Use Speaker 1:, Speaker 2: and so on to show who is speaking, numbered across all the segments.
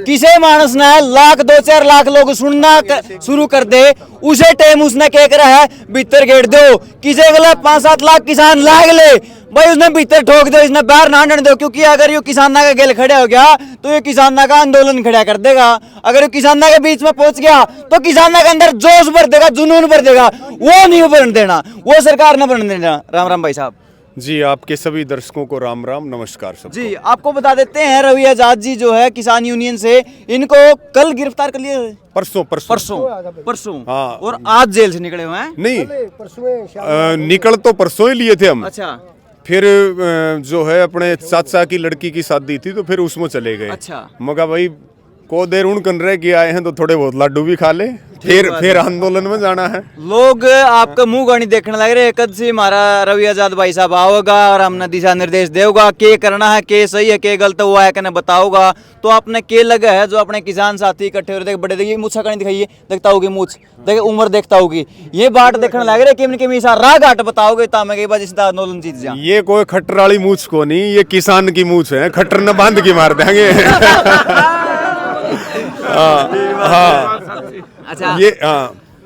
Speaker 1: किसे मानस ने लाख 2-4 लाख लोग सुनना शुरू कर दे, उसे टाइम उसने क्या करा है भीतर गेट दो। किसे गला 5-7 लाख किसान लाग ले भाई, उसने भीतर ठोक दो, इसने बाहर ना आने दो, क्योंकि अगर ये किसाना का गेल खड़ा हो गया तो ये किसाना का आंदोलन खड़ा कर देगा। अगर ये किसाना के बीच में पहुंच गया तो किसाना के अंदर जोश भर देगा, जुनून भर देगा, वो नहीं बनने देना, वो सरकार ने बनने देना। राम राम भाई साहब
Speaker 2: जी, आपके सभी दर्शकों को राम राम, नमस्कार सब
Speaker 1: जी। आपको बता देते हैं रवि आजाद जी जो है किसान यूनियन से, इनको कल गिरफ्तार कर लिया, परसों
Speaker 2: हाँ,
Speaker 1: और आज जेल से निकले हुए हैं।
Speaker 2: नहीं, निकल तो परसों ही लिए थे हम।
Speaker 1: अच्छा,
Speaker 2: फिर जो है अपने चाचा की लड़की की शादी थी तो फिर उसमें चले गए।
Speaker 1: अच्छा,
Speaker 2: मगर भाई को देर उन कन रह के आए हैं तो थोड़े बहुत लड्डू भी खा ले, फिर आंदोलन में जाना है।
Speaker 1: लोग आपका मुंह गानी देखने लग रहे हैं, कद से हमारा रवि आजाद भाई साहब आओगा और हमने दिशा निर्देश देगा, के करना है, के सही है, के गलत हुआ है, कहने बताओगा। तो आपने के लगा है जो अपने किसान साथी इकट्ठे हो रहे, बड़े देखिए मुझा कहीं दिखाइए, देखता होगी मुझ देखिए, उम्र देखता होगी, ये बाट देखने लग रहे कि इनके मिसा राह घाट बताओगे ता मैं बात इस आंदोलन जीत जा।
Speaker 2: ये कोई खट्टर वाली मूछ को नहीं, ये किसान की मूछ है, खट्टर न बांध के मार देंगे।
Speaker 1: अच्छा,
Speaker 2: ये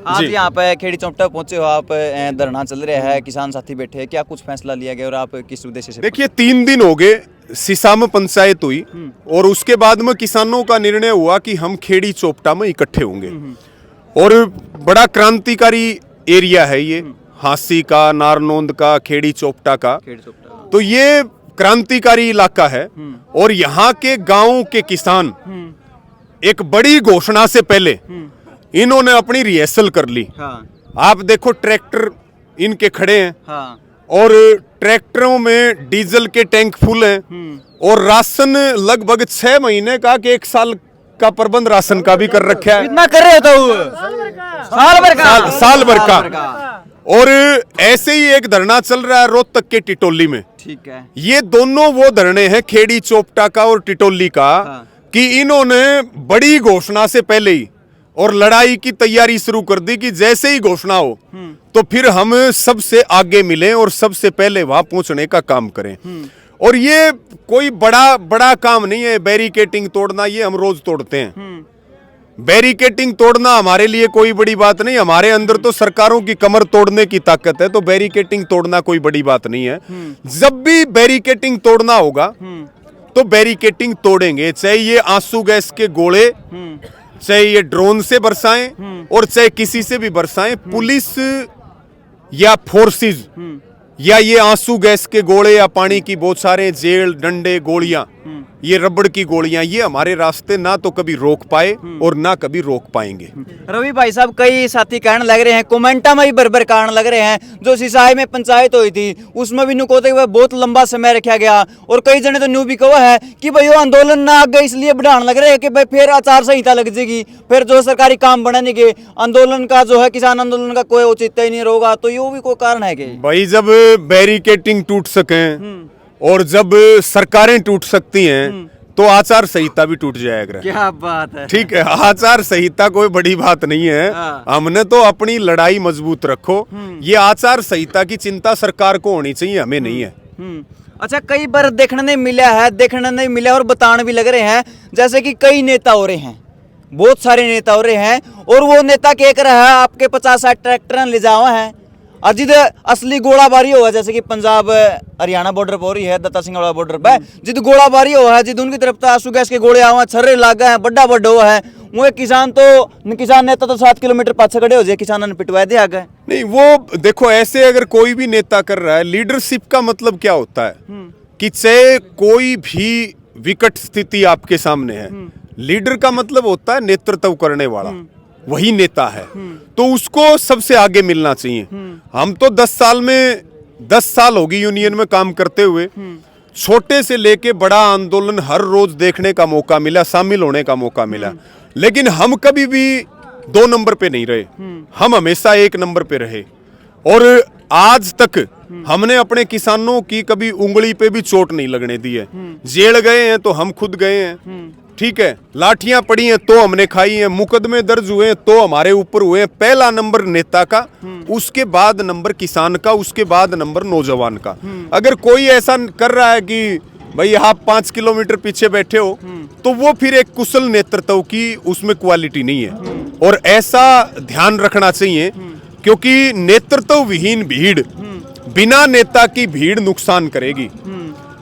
Speaker 1: आज यहाँ पे खेड़ी चौपटा पहुंचे हो आप, धरना चल रहा है, किसान साथी बैठे हैं, क्या कुछ फैसला लिया गया और आप किस उद्देश्य से?
Speaker 2: देखिए, 3 दिन हो गए सिसा में पंचायत हुई और उसके बाद में किसानों का निर्णय हुआ कि हम खेड़ी चौपटा में इकट्ठे होंगे। और बड़ा क्रांतिकारी एरिया है ये, हांसी का, नारनौंद का, खेड़ी चौपटा का, तो ये क्रांतिकारी इलाका है। और यहाँ के गांव के किसान एक बड़ी घोषणा से पहले इन्होंने अपनी रिहर्सल कर ली।
Speaker 1: हाँ।
Speaker 2: आप देखो ट्रैक्टर इनके खड़े हैं।
Speaker 1: हाँ।
Speaker 2: और ट्रैक्टरों में डीजल के टैंक फुल हैं और राशन लगभग 6 महीने का कि 1 साल का प्रबंध राशन का भी कर रखा है।
Speaker 1: इतना कर रहे तो
Speaker 2: साल भर का। और ऐसे ही एक धरना चल रहा है रोहतक के टिटोली में।
Speaker 1: ठीक है,
Speaker 2: ये दोनों वो धरने हैं खेड़ी चौपटा का और टिटोली का। हाँ। कि इन्होंने बड़ी घोषणा से पहले ही और लड़ाई की तैयारी शुरू कर दी कि जैसे ही घोषणा हो तो फिर हम सबसे आगे मिलें और सबसे पहले वहां पहुंचने का काम करें। और ये कोई बड़ा काम नहीं है बैरिकेटिंग तोड़ना, ये हम रोज तोड़ते हैं। बैरिकेटिंग तोड़ना हमारे लिए कोई बड़ी बात नहीं, हमारे अंदर तो सरकारों की कमर तोड़ने की ताकत है, तो बैरिकेटिंग तोड़ना कोई बड़ी बात नहीं है। जब भी बैरिकेटिंग तोड़ना होगा तो बैरिकेटिंग तोड़ेंगे, चाहे ये आंसू गैस के गोले, चाहे ये ड्रोन से बरसाएं और चाहे किसी से भी बरसाएं, पुलिस या फोर्सेस या ये आंसू गैस के गोले या पानी की बौछारें, जेल, डंडे, गोलियां, ये रबड़ की गोलियां, ये हमारे रास्ते ना तो कभी रोक पाए और ना कभी रोक पाएंगे।
Speaker 1: रवि भाई साहब, कई साथी कारण लग रहे हैं, कोमेंटा में भी बरबर कारण लग रहे हैं। जो सिसाई में पंचायत हुई थी उसमें भी नुकोते हुए बहुत लंबा समय रखा गया और कई जने तो न्यू भी कहा है कि भाई वो आंदोलन ना आगे इसलिए बढ़ाने लग रहे हैं कि भाई फिर आचार संहिता लग जाएगी, फिर जो सरकारी काम बढ़ाने के आंदोलन का जो है किसान आंदोलन का कोई औचित्य ही नहीं होगा। तो ये भी कोई कारण है कि
Speaker 2: भाई जब बैरिकेटिंग टूट सकें और जब सरकारें टूट सकती हैं तो आचार संहिता भी टूट जाएगा।
Speaker 1: क्या बात है।
Speaker 2: ठीक है, आचार संहिता कोई बड़ी बात नहीं है। हमने तो अपनी लड़ाई मजबूत रखो, ये आचार संहिता की चिंता सरकार को होनी चाहिए, हमें नहीं है।
Speaker 1: अच्छा, कई बार देखने नहीं मिला और बताने भी लग रहे हैं, जैसे कि कई नेता हो रहे हैं, बहुत सारे नेता हो रहे हैं और वो नेता क्या कर रहा है, आपके 50-60 ट्रैक्टर ले जाओ हैं और जिद असली गोलाबारी हुआ, जैसे कि पंजाब हरियाणा बॉर्डर पर हो रही है, दत्ता सिंह वाला बॉर्डर पे जिद गोलाबारी हुआ है, जिद उनकी तरफ तो आंसू गैस के गोले आवा छर्रे लागा है, बड़ा हुआ है, वो किसान नेता तो 7 किलोमीटर पाछे खड़े हो जाए, किसानों ने पिटवा दिया गए।
Speaker 2: नहीं, वो देखो ऐसे अगर कोई भी नेता कर रहा है, लीडरशिप का मतलब क्या होता है कि चाहे कोई भी विकट स्थिति आपके सामने है, लीडर का मतलब होता है नेतृत्व करने वाला, वही नेता है, तो उसको सबसे आगे मिलना चाहिए। हम तो 10 साल होगी यूनियन में काम करते हुए, छोटे से लेके बड़ा आंदोलन हर रोज देखने का मौका मिला, शामिल होने का मौका मिला, लेकिन हम कभी भी 2 नंबर पे नहीं रहे, हम हमेशा 1 नंबर पे रहे। और आज तक हमने अपने किसानों की कभी उंगली पे भी चोट नहीं लगने दी है। जेल गए हैं तो हम खुद गए हैं, ठीक है, लाठियां पड़ी हैं तो हमने खाई हैं, मुकदमे दर्ज हुए हैं तो हमारे ऊपर हुए हैं। पहला नंबर नेता का, उसके बाद नंबर किसान का, उसके बाद नंबर नौजवान का। अगर कोई ऐसा कर रहा है कि भाई आप 5 किलोमीटर पीछे बैठे हो, तो वो फिर एक कुशल नेतृत्व की उसमें क्वालिटी नहीं है। और ऐसा ध्यान रखना चाहिए, क्योंकि नेतृत्व विहीन भीड़, बिना नेता की भीड़ नुकसान करेगी।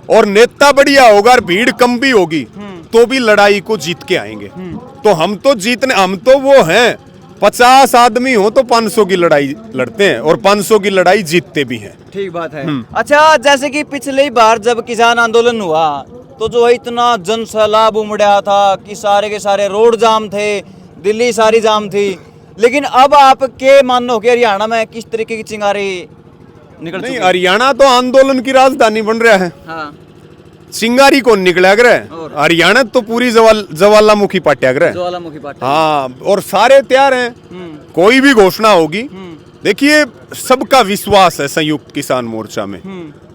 Speaker 2: और नेता बढ़िया होगा और भीड़ कम भी होगी तो भी लड़ाई को जीत के आएंगे। तो हम तो वो हैं 50 आदमी हो तो 500 की लड़ाई लड़ते हैं और 500 की लड़ाई जीतते भी हैं।
Speaker 1: ठीक बात है। अच्छा, जैसे कि पिछली बार जब किसान आंदोलन हुआ तो जो है इतना जन सैलाब उमड़ा था कि सारे के सारे रोड जाम थे, दिल्ली सारी जाम थी। लेकिन अब आपके मानना हो कि हरियाणा में किस तरीके की चिंगारी निकल
Speaker 2: नहीं,
Speaker 1: चुकी है?
Speaker 2: हरियाणा तो आंदोलन की राजधानी बन रहा है।
Speaker 1: हाँ।
Speaker 2: चिंगारी कौन निकला कर हरियाणा तो पूरी ज्वालामुखी पाट्याग्रह।
Speaker 1: ज्वालामुखी पार्टी।
Speaker 2: हाँ, और सारे तैयार हैं, कोई भी घोषणा होगी। देखिए, सबका विश्वास है संयुक्त किसान मोर्चा में,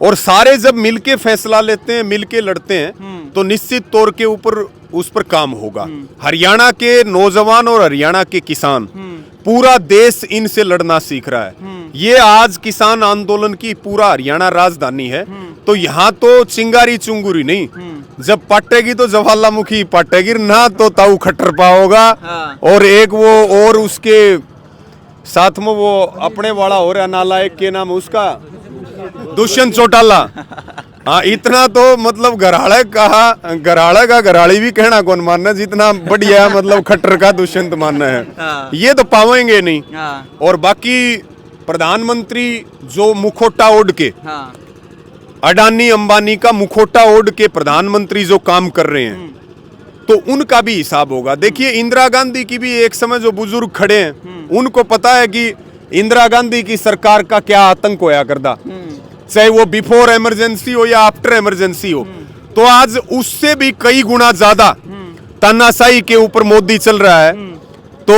Speaker 2: और सारे जब मिलके फैसला लेते हैं, मिलके लड़ते हैं, तो निश्चित तौर के ऊपर उस पर काम होगा। हरियाणा के नौजवान और हरियाणा के किसान, पूरा देश इनसे लड़ना सीख रहा है। ये आज किसान आंदोलन की पूरा हरियाणा राजधानी है, तो यहाँ तो चिंगारी चुंगुरी नहीं, जब पाटेगी तो ज्वालामुखी पाटेगी ना, तो ताऊ खट्टर पाओगा। और एक वो और उसके साथ में वो अपने वाला हो रहा नालायक के नाम उसका दुष्यंत चौटाला। हाँ, इतना तो मतलब घराड़ा का घराड़ी भी कहना कौन मानना, जितना बढ़िया मतलब खट्टर का दुष्यंत मानना है, ये तो पावेंगे नहीं। और बाकी प्रधानमंत्री जो मुखोटा ओढ़ के, अडानी अंबानी का मुखोटा ओढ़ के प्रधानमंत्री जो काम कर रहे हैं, तो उनका भी हिसाब होगा। देखिए, इंदिरा गांधी की भी एक समय जो बुजुर्ग खड़े हैं, उनको पता है कि इंदिरा गांधी की सरकार का क्या आतंक होया करता, चाहे वो बिफोर इमरजेंसी हो या आफ्टर इमरजेंसी हो। तो आज उससे भी कई गुना ज्यादा तानाशाही के ऊपर मोदी चल रहा है। तो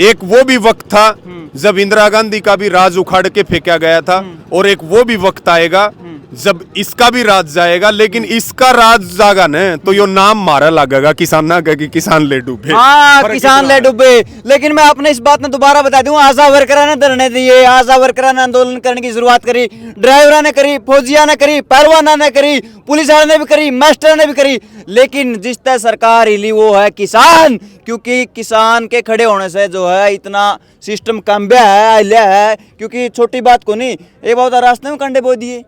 Speaker 2: एक वो भी वक्त था जब इंदिरा गांधी का भी राज उखाड़ के फेंका गया था, और एक वो भी वक्त आएगा जब इसका भी राज जाएगा। लेकिन इसका राज जागा न, तो यो नाम मारा लगेगा किसान ना, कि किसान ले डूबे।
Speaker 1: हाँ, किसान ले डूबे। लेकिन मैं अपने इस बात में दोबारा बता दूं, आशा वर्करों ने धरने दिए, आशा वर्करों ने आंदोलन करने की शुरुआत करी, ड्राइवरों ने करी, फौजिया ने करी, पहलवाना ने करी, पुलिस वालों ने भी करी, मास्टर ने भी करी। लेकिन जिस तरह सरकार हिली वो है किसान, क्योंकि किसान के खड़े होने से जो है इतना सिस्टम काम्या है, हिला है। क्योंकि छोटी बात को नहीं, एक बात रास्ते में कंडे बो दिए,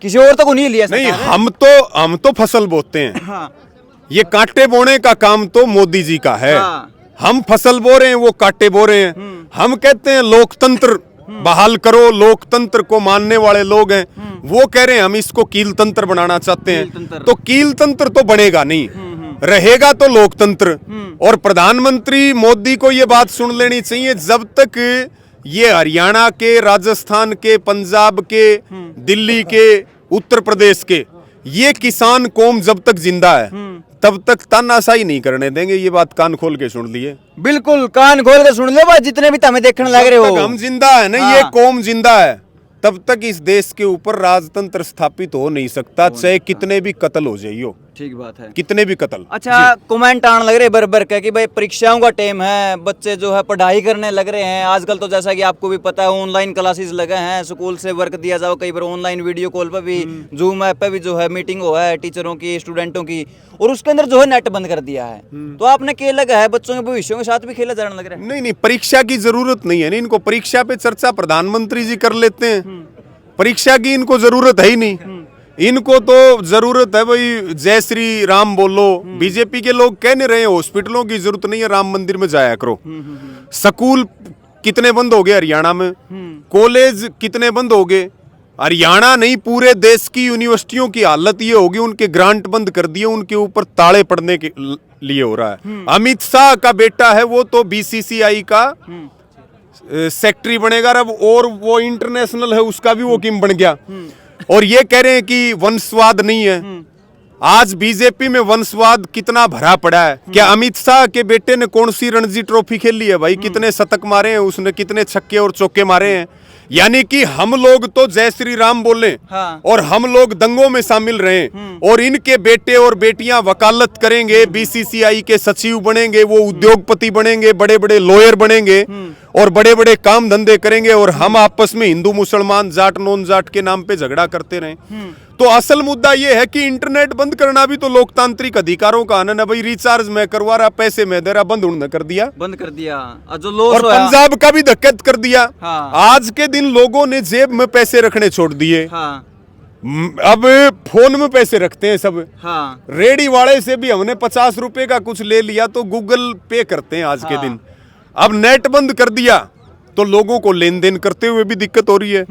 Speaker 1: किसी और तो को नहीं लिया।
Speaker 2: नहीं, हम तो फसल बोते हैं।
Speaker 1: हाँ।
Speaker 2: ये कांटे बोने का काम तो मोदी जी का है।
Speaker 1: हाँ।
Speaker 2: हम फसल बो रहे हैं, वो कांटे बो रहे हैं। हम कहते हैं लोकतंत्र बहाल करो, लोकतंत्र को मानने वाले लोग हैं, वो कह रहे हैं हम इसको कील तंत्र बनाना चाहते हैं। तो कील तंत्र तो बनेगा नहीं, रहेगा तो लोकतंत्र। और प्रधानमंत्री मोदी को ये बात सुन लेनी चाहिए, जब तक ये हरियाणा के, राजस्थान के, पंजाब के, दिल्ली के, उत्तर प्रदेश के ये किसान कौम जब तक जिंदा है, तब तक तानाशाही नहीं करने देंगे। ये बात कान खोल के सुन लिए,
Speaker 1: बिल्कुल कान खोल के सुन लो भाई, जितने भी हमें देखने लग रहे हो।
Speaker 2: हम जिंदा है ना, ये कौम जिंदा है, तब तक इस देश के ऊपर राजतंत्र स्थापित हो नहीं सकता, चाहे कितने भी कत्ल हो जाइयो।
Speaker 1: ठीक बात है,
Speaker 2: कितने भी कत्ल।
Speaker 1: अच्छा, कमेंट आने लग रहे बरबर के कि भाई परीक्षाओं का टाइम है, बच्चे जो है पढ़ाई करने लग रहे हैं आजकल। तो जैसा कि आपको भी पता है, ऑनलाइन क्लासेस लगे हैं, स्कूल से वर्क दिया जाओ, कई बार ऑनलाइन वीडियो कॉल पर भी, जूम ऐप पे भी जो है मीटिंग हुआ है टीचरों की, स्टूडेंटों की, और उसके अंदर जो है नेट बंद कर दिया है। तो आपने क्या लगा है, बच्चों के भविष्य के साथ भी खेला जाने लग रहा है?
Speaker 2: नहीं, परीक्षा की जरूरत नहीं है। इनको परीक्षा पे चर्चा प्रधानमंत्री जी कर लेते हैं, परीक्षा की इनको जरूरत है ही नहीं। इनको तो जरूरत है भाई जय श्री राम बोलो। बीजेपी के लोग कह नहीं रहे हॉस्पिटलों की जरूरत नहीं है, राम मंदिर में जाया करो। स्कूल कितने बंद हो गए हरियाणा में, कॉलेज कितने बंद हो गए। हरियाणा नहीं, पूरे देश की यूनिवर्सिटियों की हालत ये होगी, उनके ग्रांट बंद कर दिए, उनके ऊपर ताले पड़ने के लिए हो रहा है। अमित शाह का बेटा है, वो तो बीसीसीआई का सेक्रेटरी बनेगा अब, और वो इंटरनेशनल है, उसका भी वो किम बन गया। और ये कह रहे हैं कि वंशवाद नहीं है। आज बीजेपी में वंशवाद कितना भरा पड़ा है। क्या अमित शाह के बेटे ने कौन सी रणजी ट्रॉफी खेली है भाई? कितने शतक मारे हैं उसने, कितने छक्के और चौके मारे हैं। यानी कि हम लोग तो जय श्री राम बोले, हाँ। और हम लोग दंगों में शामिल रहे, और इनके बेटे और बेटियां वकालत करेंगे, बीसीसीआई के सचिव बनेंगे, वो उद्योगपति बनेंगे, बड़े बड़े लॉयर बनेंगे, और बड़े बड़े काम धंधे करेंगे और हम आपस में हिंदू मुसलमान जाट नॉन जाट के नाम पे झगड़ा करते रहें। तो असल मुद्दा ये है कि इंटरनेट बंद करना भी तो लोकतांत्रिक अधिकारों का आनंद है भाई। रिचार्ज मैं करवा रहा, पैसे मैं दे रहा, बंद उन्होंने कर दिया,
Speaker 1: बंद कर दिया। और जो लॉस
Speaker 2: और पंजाब का भी धक्कत कर दिया।
Speaker 1: हाँ।
Speaker 2: आज के दिन लोगों ने जेब में पैसे रखने छोड़ दिए।
Speaker 1: हाँ।
Speaker 2: अब फोन में पैसे रखते हैं सब।
Speaker 1: हाँ।
Speaker 2: रेडी वाले से भी हमने 50 रुपए का कुछ ले लिया तो गूगल पे करते हैं आज के दिन। अब नेट बंद कर दिया तो लोगों को लेन देन करते हुए भी दिक्कत हो रही है।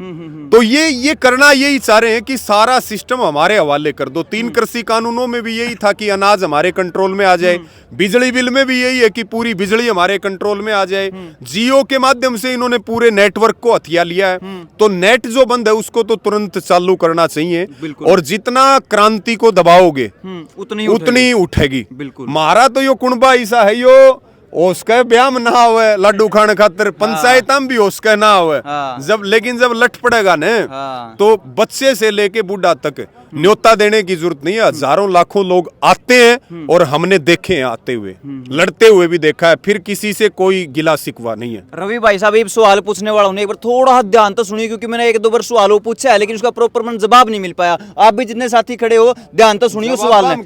Speaker 2: तो ये करना यही चाह रहे हैं कि सारा सिस्टम हमारे हवाले कर दो। 3 कृषि कानूनों में भी यही था कि अनाज हमारे कंट्रोल में आ जाए, बिजली बिल में भी यही है कि पूरी बिजली हमारे कंट्रोल में आ जाए। जियो के माध्यम से इन्होंने पूरे नेटवर्क को हथिया लिया है। तो नेट जो बंद है उसको तो तुरंत चालू करना चाहिए और जितना क्रांति को दबाओगे उतनी उठेगी। मारा तो यो कुणबा ऐसा है, यो उसका ब्याह में ना हुआ लड्डू खाने खातर, पंचायत में भी उसका ना हुआ। लेकिन जब लट पड़ेगा न तो बच्चे से लेके बूढ़ा तक न्योता देने की जरूरत नहीं है। हजारों लाखों लोग आते हैं और हमने देखे हैं आते हुए, लड़ते हुए भी देखा है, फिर किसी से कोई गिला शिकवा नहीं है।
Speaker 1: रवि भाई साहब एक सवाल पूछने वाला हूँ, एक बार थोड़ा ध्यान तो सुनिए क्योंकि मैंने 1-2 बार सवाल पूछा है लेकिन उसका प्रॉपर मन जवाब नहीं मिल पाया। आप भी जितने साथी खड़े हो ध्यान तो सुनिए सवाल में।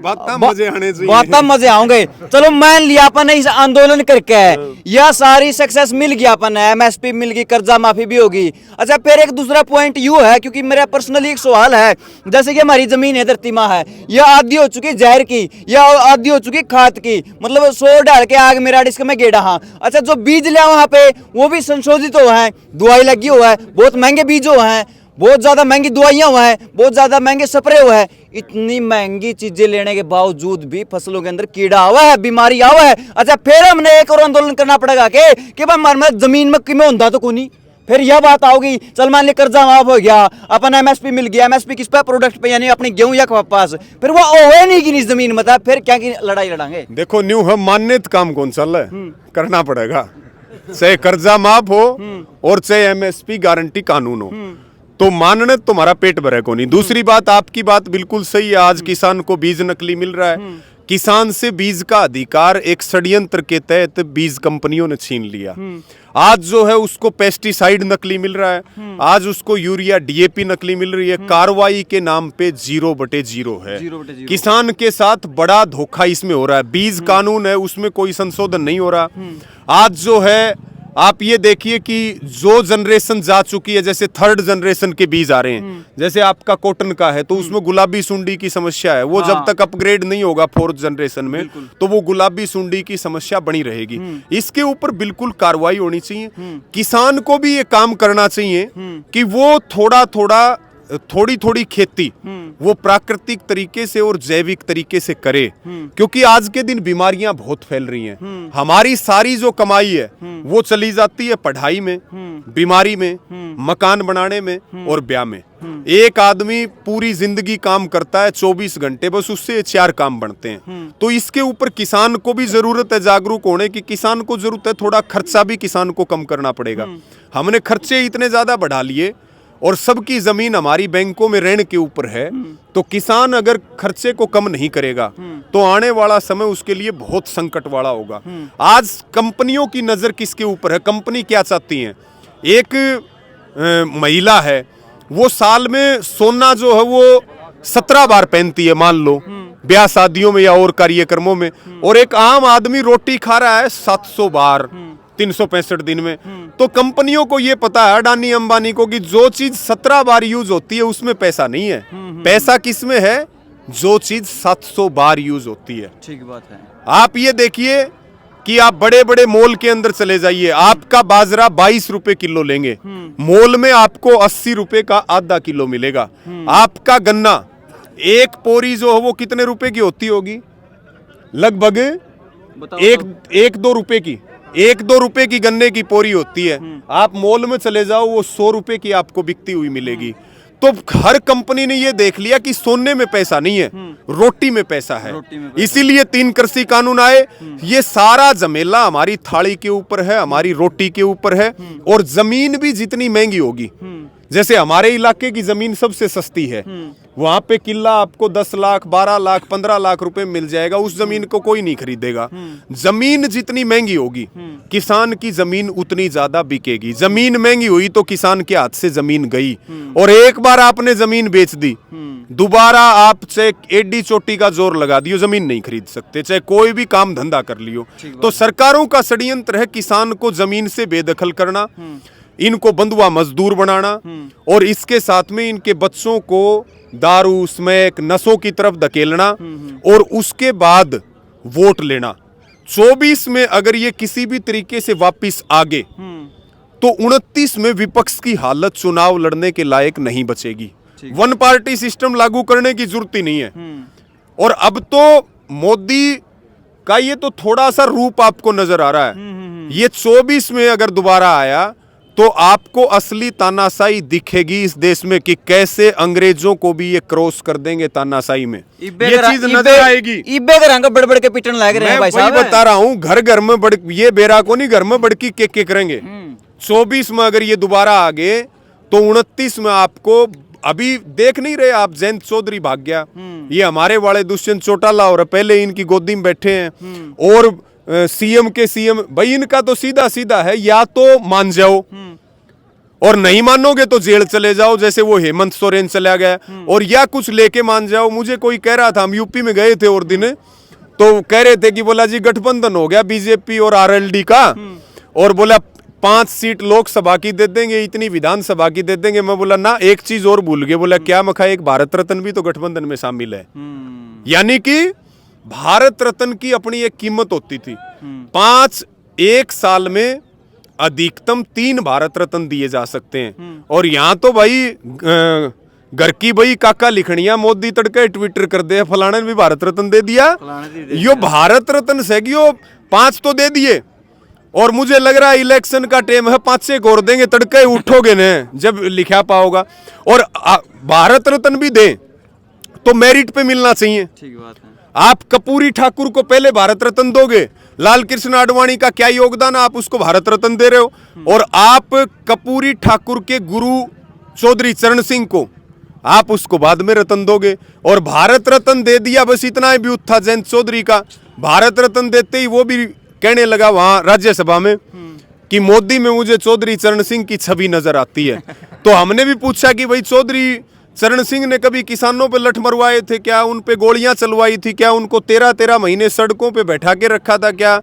Speaker 1: बात मजे आऊंगे। चलो मान लिया अपन इस आंदोलन करके या सारी सक्सेस मिल गया, अपन MSP मिल गई, कर्जा माफी भी होगी। अच्छा फिर एक दूसरा पॉइंट यू है क्योंकि मेरा पर्सनली एक सवाल है, जैसे कि हमारी जमीन है धरती माँ है, या आधी हो चुकी जहर की या आधी हो चुकी खाद की, मतलब 100 डाल के आग मेरा डिस्क में गेड़ा। हाँ अच्छा जो बीज लिया वहां पे वो भी संशोधित हुआ है, दवाई लगी हुआ है, बहुत महंगे बीज हुआ है, बहुत ज्यादा महंगी दवाइयां हुआ है, बहुत ज्यादा महंगे स्प्रे हुआ है। इतनी महंगी चीजें लेने के बावजूद भी फसलों के अंदर कीड़ा आवा है, बीमारी आवा है। अच्छा फिर हमने एक और आंदोलन करना पड़ेगा कि भाई हमारे जमीन में किमें होता तो कोनी। फिर यह बात आओगी, चल मान ले कर्जा माफ हो गया, अपन MSP मिल गया, MSP किस पे प्रोडक्ट पे यानी अपनी गेहूं या कपास, फिर वो ओए नहीं की जमीन में था, फिर क्या की लड़ाई लड़ांगे।
Speaker 2: देखो न्यू हम मान्यत काम कौन चल रहा है, करना पड़ेगा, चाहे कर्जा माफ हो और चाहे MSP गारंटी कानून हो, तो मानने तुम्हारा पेट भरे को नहीं। दूसरी बात, आपकी बात बिल्कुल सही है, आज किसान को बीज नकली मिल रहा है। किसान से बीज का अधिकार एक षड्यंत्र के तहत बीज कंपनियों ने छीन लिया। आज जो है उसको पेस्टिसाइड नकली मिल रहा है, आज उसको यूरिया DAP नकली मिल रही है। कार्रवाई के नाम पे 0/0 है। किसान के साथ बड़ा धोखा इसमें हो रहा है। बीज कानून है उसमें कोई संशोधन नहीं हो रहा। आज जो है आप ये देखिए कि जो जनरेशन जा चुकी है, जैसे 3rd जनरेशन के बीज आ रहे हैं, जैसे आपका कॉटन का है तो उसमें गुलाबी सुंडी की समस्या है। वो जब तक अपग्रेड नहीं होगा 4th जनरेशन में तो वो गुलाबी सुंडी की समस्या बनी रहेगी। इसके ऊपर बिल्कुल कार्रवाई होनी चाहिए। किसान को भी ये काम करना चाहिए कि वो थोड़ी थोड़ी खेती वो प्राकृतिक तरीके से और जैविक तरीके से करे, क्योंकि आज के दिन बीमारियां बहुत फैल रही हैं। हमारी सारी जो कमाई है वो चली जाती है पढ़ाई में, बीमारी में, मकान बनाने में और ब्याह में। एक आदमी पूरी जिंदगी काम करता है 24 घंटे, बस उससे 4 काम बनते हैं। तो इसके ऊपर किसान को भी जरूरत है जागरूक होने की। किसान को जरूरत है थोड़ा खर्चा भी किसान को कम करना पड़ेगा। हमने खर्चे इतने ज्यादा बढ़ा लिए और सबकी जमीन हमारी बैंकों में ऋण के ऊपर है, तो किसान अगर खर्चे को कम नहीं करेगा तो आने वाला समय उसके लिए बहुत संकट वाला होगा। आज कंपनियों की नजर किसके ऊपर है, कंपनी क्या चाहती है। एक महिला है वो साल में सोना जो है वो 17 बार पहनती है, मान लो ब्याह शादियों में या और कार्यक्रमों में, और एक आम आदमी रोटी खा रहा है 700 बार 365 दिन में। तो कंपनियों को ये पता है, अडानी अंबानी को, कि जो चीज 17 बार यूज होती है उसमें पैसा नहीं है। पैसा किसमें है, जो चीज 700 बार यूज होती है।
Speaker 1: ठीक बात है।
Speaker 2: आप ये देखिए कि आप बड़े बड़े मॉल के अंदर चले जाइए, आपका बाजरा 22 रुपए किलो लेंगे, मॉल में आपको 80 रुपए का आधा किलो मिलेगा। आपका गन्ना एक पोरी जो है वो कितने रुपए की होती होगी, लगभग 1-2 रुपए की, 1-2 रुपए की गन्ने की पोरी होती है। आप मॉल में चले जाओ वो 100 रुपए की आपको बिकती हुई मिलेगी। तो हर कंपनी ने ये देख लिया कि सोने में पैसा नहीं है, रोटी में पैसा है। इसीलिए 3 कृषि कानून आए। ये सारा झमेला हमारी थाली के ऊपर है, हमारी रोटी के ऊपर है। और जमीन भी जितनी महंगी होगी, जैसे हमारे इलाके की जमीन सबसे सस्ती है, वहां पे किला आपको 10 लाख 12 लाख 15 लाख रुपए मिल जाएगा, उस जमीन को कोई नहीं खरीदेगा। जमीन जितनी महंगी होगी किसान की जमीन उतनी ज्यादा बिकेगी। जमीन महंगी हुई तो किसान के हाथ से जमीन गई, और एक बार आपने जमीन बेच दी दोबारा आप चाहे एडी चोटी का जोर लगा दियो जमीन नहीं खरीद सकते, चाहे कोई भी काम धंधा कर लियो। तो सरकारों का षड्यंत्र है किसान को जमीन से बेदखल करना, इनको बंधुआ मजदूर बनाना, और इसके साथ में इनके बच्चों को दारू स्मैक नशों की तरफ धकेलना, और उसके बाद वोट लेना। 24 में अगर ये किसी भी तरीके से वापस आगे तो 29 में विपक्ष की हालत चुनाव लड़ने के लायक नहीं बचेगी। वन पार्टी सिस्टम लागू करने की जरूरत ही नहीं है। और अब तो मोदी का ये तो थोड़ा सा रूप आपको नजर आ रहा है। ये 24 में अगर दोबारा आया तो आपको असली तानाशाही दिखेगी इस देश में, कि कैसे अंग्रेजों को भी ये क्रॉस कर देंगे तानाशाही में, ये चीज नजर आएगी।
Speaker 1: इब्बे के रंग बड़-बड़ के पिटन लग रहे हैं भाई साहब।
Speaker 2: मैं बता रहा हूँ, घर घर में ये बेरा को नहीं, घर में बड़की के करेंगे। 24 में अगर ये दोबारा आ गए तो 29 में आपको, अभी देख नहीं रहे आप, जयंत चौधरी भाग गया, ये हमारे वाले दुष्यंत चौटाला और पहले इनकी गोदी में बैठे हैं, और सीएम के सीएम भाई इनका तो सीधा सीधा है, या तो मान जाओ और नहीं मानोगे तो जेल चले जाओ, जैसे वो हेमंत सोरेन चला गया, और या कुछ लेके मान जाओ। मुझे कोई कह रहा था, हम यूपी में गए थे और दिन, तो कह रहे थे कि बोला जी गठबंधन हो गया बीजेपी और आरएलडी का, और बोला 5 सीट लोकसभा की दे देंगे, इतनी विधानसभा की दे देंगे। मैं बोला ना, एक चीज और भूल गए। बोला क्या? मखा एक भारत रत्न भी तो गठबंधन में शामिल है। यानी कि भारत रत्न की अपनी एक कीमत होती थी। 1 साल में अधिकतम 3 भारत रत्न दिए जा सकते हैं, और यहाँ तो भाई घर की भाई काका लिखनिया मोदी तड़के ट्विटर कर दे फलाने ने भी भारत रत्न दे दिया। यो भारत रत्न सेगियो 5 तो दे दिए, और मुझे लग रहा है इलेक्शन का टाइम है 5-6 और देंगे, तड़के उठोगे न जब लिखा पाओगा। और भारत रत्न भी दे तो मेरिट पे मिलना चाहिए।
Speaker 1: ठीक बात है।
Speaker 2: आप कपूरी ठाकुर को पहले भारत रत्न दोगे, लाल कृष्ण आडवाणी का क्या योगदान, आप उसको भारत रत्न दे रहे हो, और आप कपूरी ठाकुर के गुरु चौधरी चरण सिंह को आप उसको बाद में रत्न दोगे। और भारत रत्न दे दिया, बस इतना ही भी था जयंत चौधरी का। भारत रत्न देते ही वो भी कहने लगा वहां राज्यसभा में कि मोदी में मुझे चौधरी चरण सिंह की छवि नजर आती है। तो हमने भी पूछा कि भाई चौधरी चरण सिंह ने कभी किसानों पे लठ मरवाए थे क्या, उन पे गोलियां चलवाई थी क्या, उनको 13-13 महीने सड़कों पे बैठा के रखा था क्या,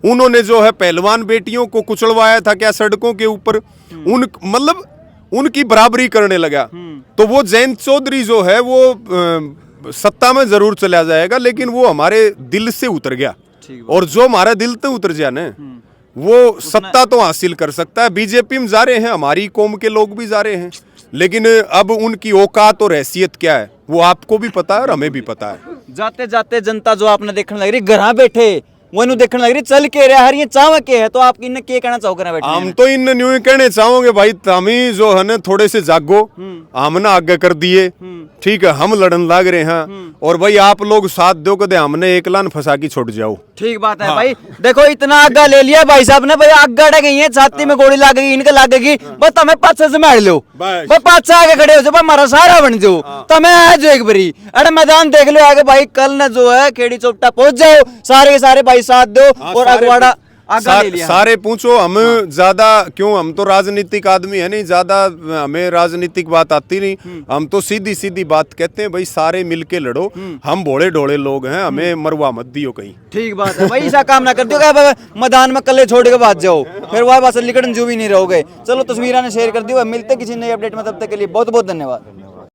Speaker 2: उन्होंने जो है पहलवान बेटियों को कुचलवाया था क्या सड़कों के ऊपर, मतलब उनकी बराबरी करने लगा। तो वो जयंत चौधरी जो है वो सत्ता में जरूर चला जाएगा, लेकिन वो हमारे दिल से उतर गया, और जो हमारा दिल से उतर जाए ना वो सत्ता तो हासिल कर सकता है। बीजेपी में जा रहे हैं, हमारी कौम के लोग भी जा रहे हैं, लेकिन अब उनकी औकात और हैसियत क्या है वो आपको भी पता है और हमें भी पता है।
Speaker 1: जाते जाते जनता जो आपने देखने लग रही घर बैठे वो देखने लग रही चल के रहा हर ये चाव के है, तो आप इन के कहना चाहोगे ना?
Speaker 2: हम तो इन न्यू कहने चाहोगे भाई, तमी जो है ना थोड़े से जागो, हम ना आगे कर दिए, ठीक है, हम लड़न लाग रहे हैं, और भाई आप लोग साथ दो कदे हमने एक लान फंसा की छोड़ जाओ। ठीक
Speaker 1: बात है। हाँ। भाई देखो इतना आगा ले लिया भाई साहब ने, भाई आगा अड़ गई है, छाती में गोली लग गई, इनके लगेगी, बस हमें पाछे से मार लो, बस पाछे आगे खड़े हो जाओ, हमारा सारा बन जाओ, तमें आ जाओ एक बारी, अरे मैदान देख लो आगे भाई, कल न जो है खेड़ी चौपटा पहुंच जाओ, सारे के सारे भाई साथ दो, और अगवाड़ा
Speaker 2: सारे पूछो। हम ज्यादा क्यों, हम तो राजनीतिक आदमी है नहीं, ज्यादा हमें राजनीतिक बात आती नहीं, हम तो सीधी सीधी बात कहते हैं भाई, सारे मिलके लड़ो, हम भोले ढोले लोग हैं, हमें मरवा मत दियो कहीं।
Speaker 1: ठीक बात है भाई, ऐसा काम ना कर दियो मैदान में कल्ले छोड़ के बात जाओ, फिर वह बस लिकड़न जो भी नहीं रहोगे। चलो तस्वीरें शेयर कर दियो, मिलते किसी नई अपडेट में, तब तक के लिए बहुत बहुत धन्यवाद।